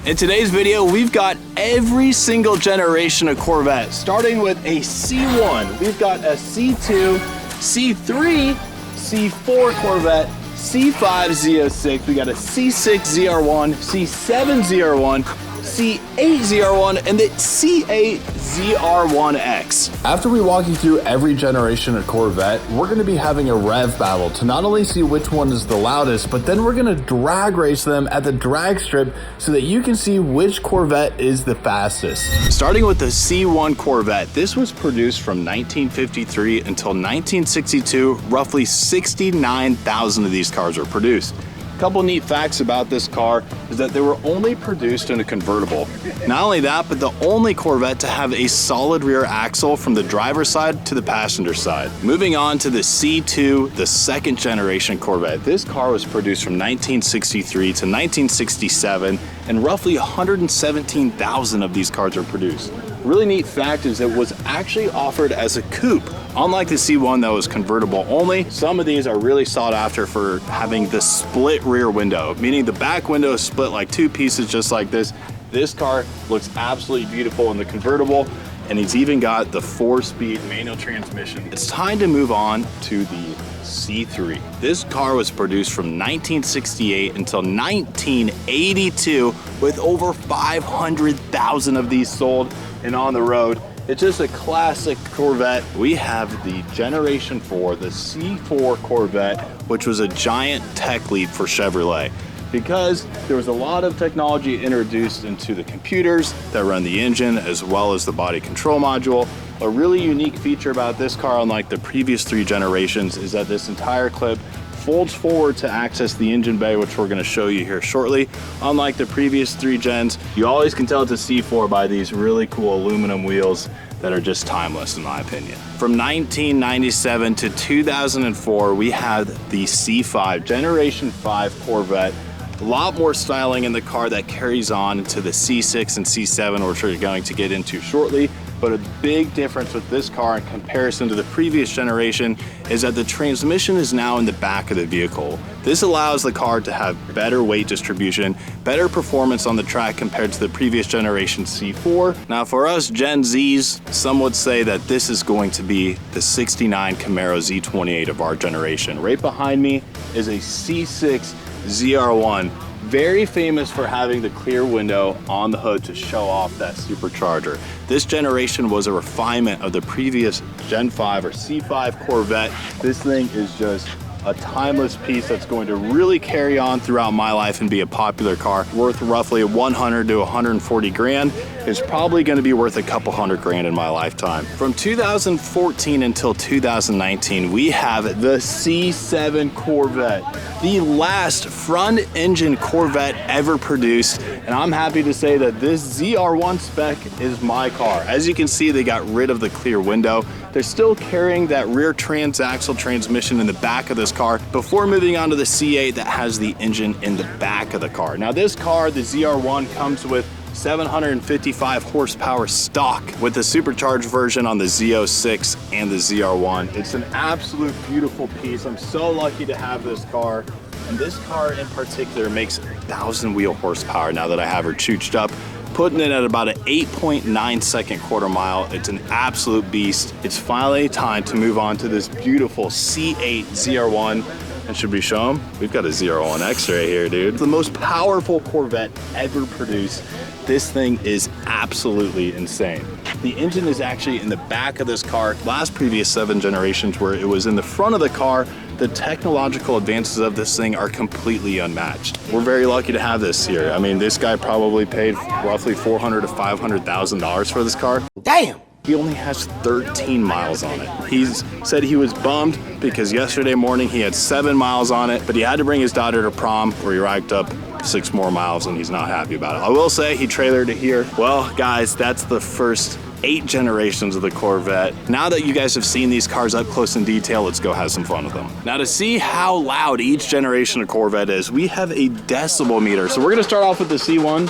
In today's video, we've got every single generation of Corvette, starting with a C1. We've got a C2, C3, C4 Corvette, C5 Z06, we got a C6 ZR1, C7 ZR1, C8 ZR1, and the C8 ZR1X. After we walk you through every generation of Corvette, we're going to be having a rev battle to not only see which one is the loudest, but then we're going to drag race them at the drag strip so that you can see which Corvette is the fastest. Starting with the C1 Corvette, this was produced from 1953 until 1962. Roughly 69,000 of these cars were produced. A couple neat facts about this car is that they were only produced in a convertible. Not only that, but the only Corvette to have a solid rear axle from the driver's side to the passenger side. Moving on to the C2, the second generation Corvette. This car was produced from 1963 to 1967, and roughly 117,000 of these cars were produced. A really neat fact is it was actually offered as a coupe. Unlike the C1 that was convertible only, some of these are really sought after for having the split rear window, meaning the back window is split like two pieces just like this. This car looks absolutely beautiful in the convertible, and it's even got the 4-speed manual transmission. It's time to move on to the C3. This car was produced from 1968 until 1982 with over 500,000 of these sold and on the road. It's just a classic Corvette. We have the Generation 4, the C4 Corvette, which was a giant tech leap for Chevrolet because there was a lot of technology introduced into the computers that run the engine as well as the body control module. A really unique feature about this car, unlike the previous 3 generations, is that this entire clip folds forward to access the engine bay, which we're going to show you here shortly. Unlike the previous 3 gens, you always can tell it's a C4 by these really cool aluminum wheels that are just timeless in my opinion. From 1997 to 2004, we had the C5, Generation 5 Corvette. A lot more styling in the car that carries on into the C6 and C7, which we're going to get into shortly. But a big difference with this car in comparison to the previous generation is that the transmission is now in the back of the vehicle. This allows the car to have better weight distribution, better performance on the track compared to the previous generation C4. Now for us Gen Zs, some would say that this is going to be the 69 Camaro Z28 of our generation. Right behind me is a C6 ZR1. Very famous for having the clear window on the hood to show off that supercharger. This generation was a refinement of the previous Gen 5 or C5 Corvette. This thing is just a timeless piece that's going to really carry on throughout my life and be a popular car. Worth roughly 100 to 140 grand. It's probably going to be worth a couple hundred grand in my lifetime. From 2014 until 2019, we have the C7 Corvette, the last front engine Corvette ever produced. And I'm happy to say that this ZR1 spec is my car. As you can see, they got rid of the clear window. They're still carrying that rear transaxle transmission in the back of this car before moving on to the C8 that has the engine in the back of the car. Now this car, the ZR1, comes with 755 horsepower stock with the supercharged version on the Z06 and the ZR1. It's an absolute beautiful piece. I'm so lucky to have this car. And this car in particular makes 1,000 wheel horsepower now that I have her chooched up, putting it at about an 8.9 second quarter mile. It's an absolute beast. It's finally time to move on to this beautiful C8 ZR1. And should we show them? We've got a ZR1X right here, dude. The most powerful Corvette ever produced. This thing is absolutely insane. The engine is actually in the back of this car. Last previous 7 generations where it was in the front of the car, the technological advances of this thing are completely unmatched. We're very lucky to have this here. I mean, this guy probably paid roughly $400,000 to $500,000 for this car. Damn! He only has 13 miles on it. He's said he was bummed because yesterday morning he had 7 miles on it, but he had to bring his daughter to prom where he racked up 6 more miles and he's not happy about it. I will say he trailered it here. Well, guys, that's the first 8 generations of the Corvette. Now that you guys have seen these cars up close in detail, let's go have some fun with them. Now to see how loud each generation of Corvette is, we have a decibel meter. So we're gonna start off with the C1.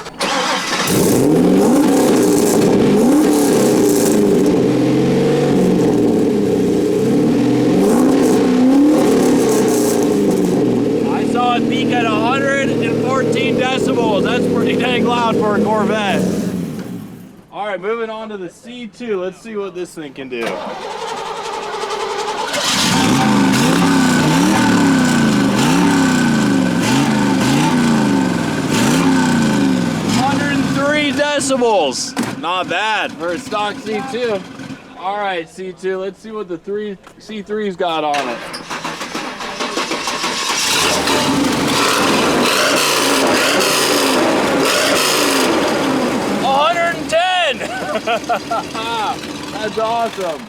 Peak at 114 decibels. That's pretty dang loud for a Corvette. All right, moving on to the C2. Let's see what this thing can do. 103 decibels. Not bad for a stock C2. All right, C2, let's see what the C3's got on it. That's awesome.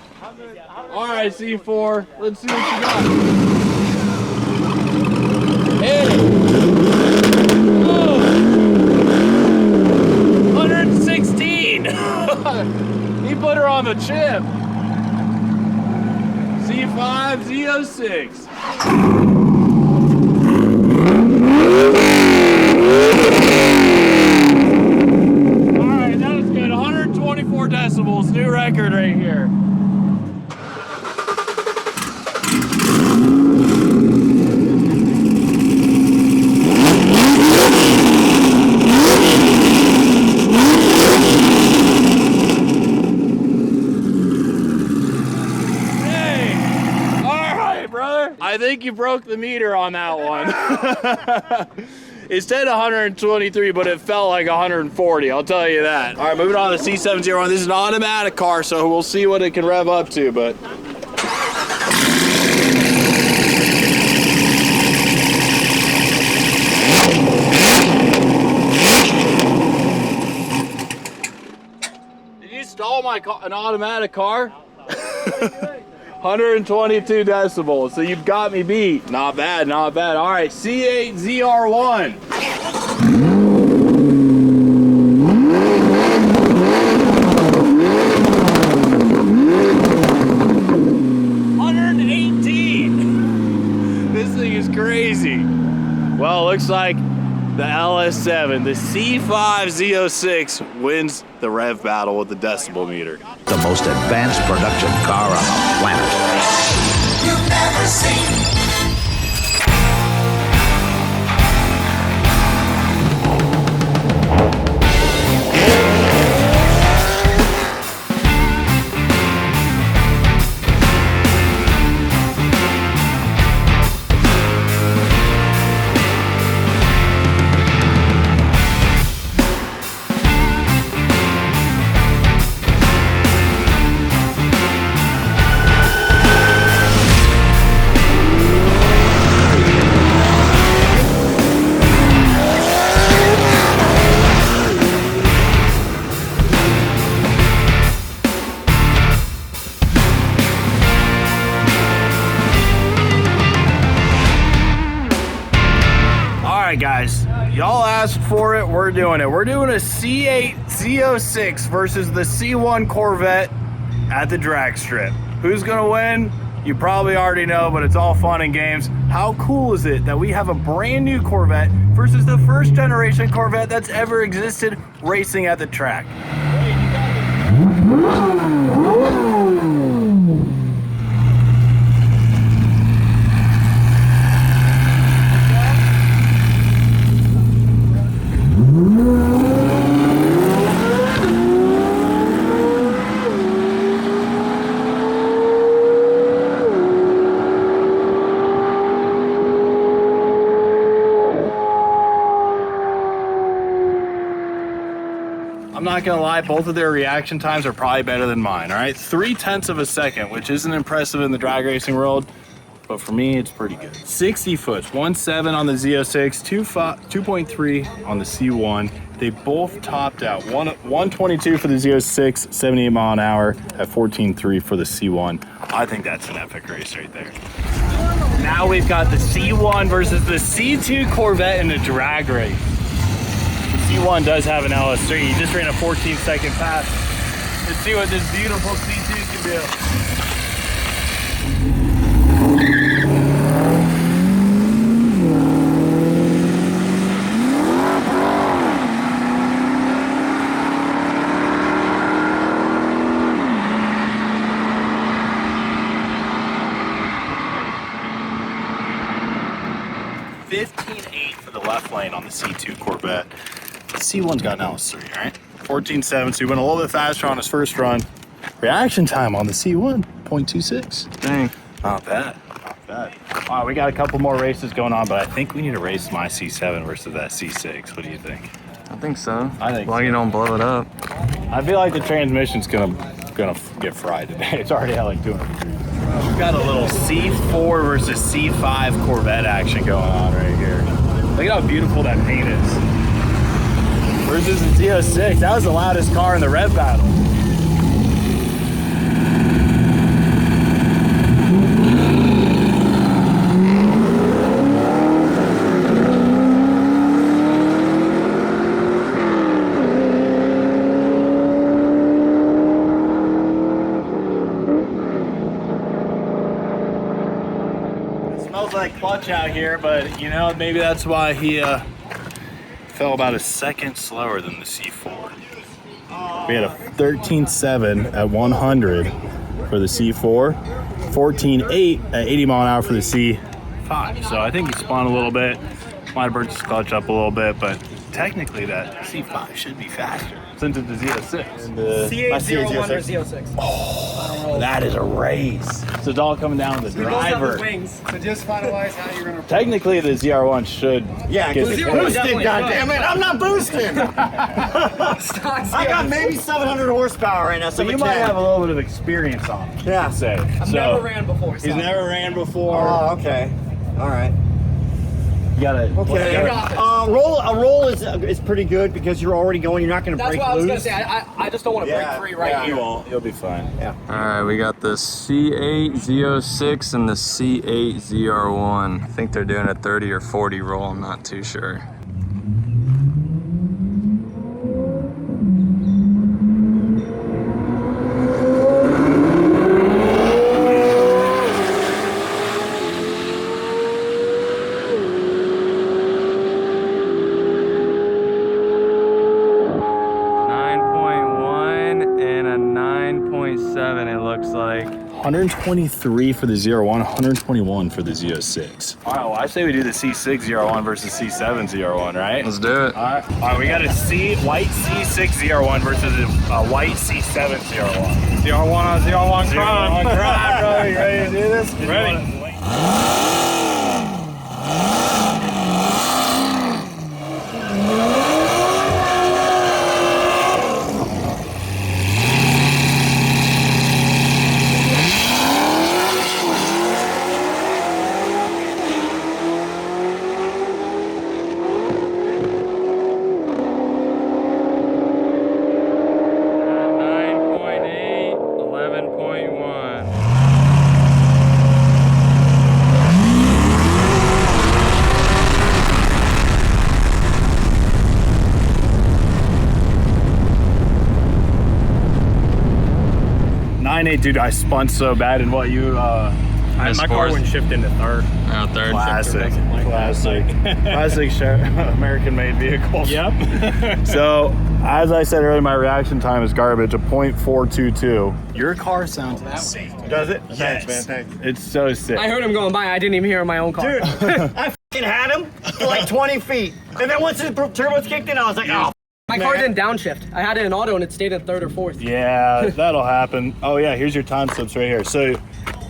All right, C4, let's see what you got. Hit it. Oh. 116. He put her on the chip. C5, Z06. Decibels, new record right here. Hey, all right, brother. I think you broke the meter on that one. It said 123, but it felt like 140, I'll tell you that. All right, moving on to the C701. This is an automatic car, so we'll see what it can rev up to, but. Did you stall an automatic car? 122 decibels, so you've got me beat. Not bad, not bad. All right, C8 ZR1. 118. This thing is crazy. Well, it looks like the LS7, the C5 Z06 wins the rev battle with the decibel meter. The most advanced production car on the planet. You've never seen. Alright guys, y'all asked for it, we're doing it. We're doing a C8 Z06 versus the C1 Corvette at the drag strip. Who's gonna win? You probably already know, but it's all fun and games. How cool is it that we have a brand new Corvette versus the first generation Corvette that's ever existed racing at the track? I'm not gonna lie, both of their reaction times are probably better than mine, all right? 0.3 of a second, which isn't impressive in the drag racing world, but for me, it's pretty good. 60 foot, 1.7 on the Z06, 2.3 on the C1. They both topped out, 122 for the Z06, 78 mile an hour at 14.3 for the C1. I think that's an epic race right there. Now we've got the C1 versus the C2 Corvette in a drag race. C1 does have an LS3. He just ran a 14-second pass. Let's see what this beautiful C2 can do. 15.8 for the left lane on the C2 Corvette. C1's got now is 3, right? 14.7, so he went a little bit faster on his first run. Reaction time on the C1, 0.26. Dang. Not bad, not bad. All right, we got a couple more races going on, but I think we need to race my C7 versus that C6. What do you think? I think so. I think Long so. you don't blow it up. I feel like the transmission's gonna get fried today. It's already had like 200 degrees. We've got a little C4 versus C5 Corvette action going on right here. Look at how beautiful that paint is. Versus the Z06. That was the loudest car in the rev battle. Smells like clutch out here, but you know, maybe that's why he fell about a second slower than the C4. We had a 13.7 at 100 for the C4, 14.8 at 80 mile an hour for the C5. So I think he spun a little bit, might have burnt his clutch up a little bit, but technically that C5 should be faster since it's the Z06. C801 or Z06. Oh, that is a race. So it's all coming down to the driver. Wings. So just finalize how you're gonna. Technically, the ZR1 should Yeah, get because the you're point. boosting, goddammit! I'm not boosting! I got maybe 700 horsepower right now, So you might have a little bit of experience on it. Yeah. I'd say. I've never ran before. He's never ran before. Oh, okay. All right. You gotta. Okay. You got this. A roll is pretty good because you're already going. You're not going to That's break what I was loose. gonna say. I just don't want to break free right You here. won't. You'll be fine. Yeah. All right, we got the C8 Z06 and the C8 ZR1. I think they're doing a 30 or 40 roll. I'm not too sure. It looks like 123 for the ZR1, 121 for the Z06. All right, well, I say we do the C6 ZR1 versus C7 ZR1, right? let's do it. All right, we got a white C6 ZR1 versus a white C7 ZR1. ZR1 on ZR1 ZR1 grind, bro. You ready to do this? Ready. Dude, I spun so bad in what you my car fourth. wouldn't shift into third. Oh, third. Classic American-made vehicle. Yep. So, as I said earlier, my reaction time is garbage, a .422. Your car sounds insane. Does it? Yes. Thanks, man. Thanks. It's so sick. I heard him going by. I didn't even hear my own car. Dude, I f***ing had him for like 20 feet. And then once the turbos kicked in, I was like, oh, My car didn't downshift. I had it in auto and it stayed in third or fourth. Yeah, that'll happen. Oh yeah, here's your time slips right here. So,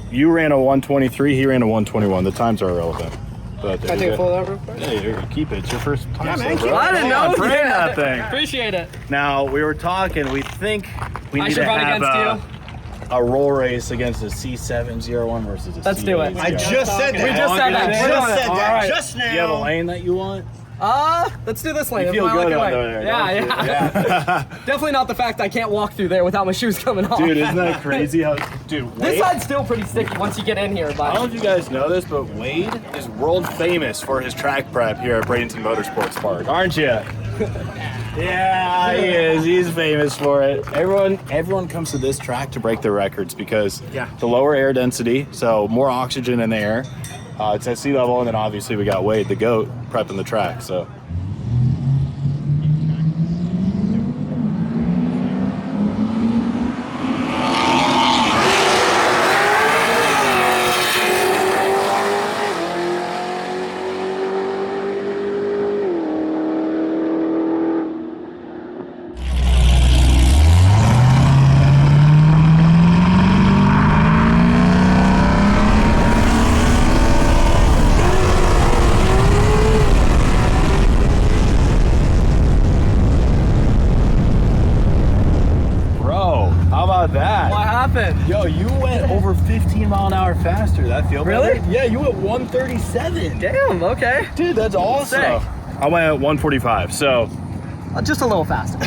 you ran a 123, he ran a 121. The times are irrelevant. But Can I take a photo of that real quick? Yeah, you keep it. It's your first time. Yeah, man, slip, keep bro. it. I didn't know. Bring Yeah. that thing. Appreciate it. Now, we were talking, we think we I need should to run have against a roll race against a C7 ZR1 versus a Let's C8 do it. I just said that. We just said that. I just said All that. right. Just now. Do you have a lane that you want? Let's do this lane. You It's feel my good lucky under lane. there. Yeah, don't you? yeah. Definitely not the fact I can't walk through there without my shoes coming off. Dude, isn't that crazy how, dude, This Wade, side's still pretty sticky once you get in here, I don't know but if you guys know this, but Wade is world famous for his track prep here at Braenton Motorspots Park, aren't you? Yeah, he is. He's famous for it. Everyone comes to this track to break their records because the lower air density, so more oxygen in the air. It's at sea level, and then obviously we got Wade, the GOAT, prepping the track. So. about that? What happened? Yo, you went over 15 mile an hour faster. That feel Really? better? Yeah, you went 137. Damn, okay. Dude, that's awesome. Sick. I went at 145, so Just a little faster.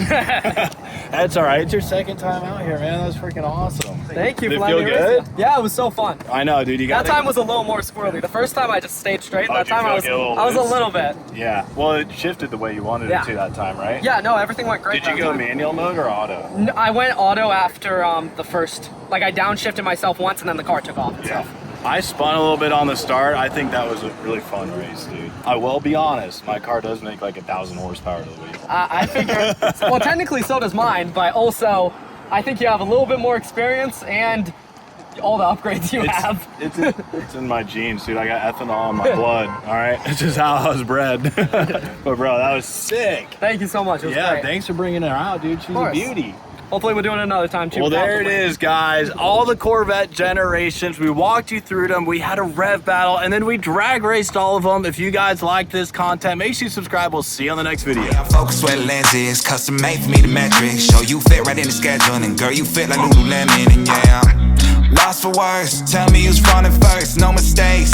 that's all right. It's your second time out here, man. That's freaking awesome. Thank you Did for it feel letting me race good? you. Yeah, it was so fun. I know, dude. You got That time was a little more squirrely. The first time I just stayed straight. Oh, That did you time I feel was like a little a loose? little bit. Yeah. Well, it shifted the way you wanted Yeah. it to that time, right? Yeah, no, everything went great. Did you that go time. manual mode or auto? I went auto after the first. Like I downshifted myself once and then the car took off itself. I spun a little bit on the start. I think that was a really fun race, dude. I will be honest, my car does make like 1,000 horsepower to the wheel. I figure. Well, technically so does mine, but also I think you have a little bit more experience and all the upgrades you have. It's in my genes, dude. I got ethanol in my blood, all right? It's just how I was bred. But bro, that was sick. Thank you so much. It was Yeah, great. thanks for bringing her out, dude. She's a course. beauty. Hopefully we'll do it another time too. Well, there it possibly. is, guys. All the Corvette generations. We walked you through them. We had a rev battle, and then we drag raced all of them. If you guys like this content, make sure you subscribe. We'll see you on the next video. I'm focused where the lens is, custom made for me the metrics. Show you fit right in the schedule, and girl, you fit like Lululemon, and yeah, I'm lost for words. Tell me who's running first, no mistakes.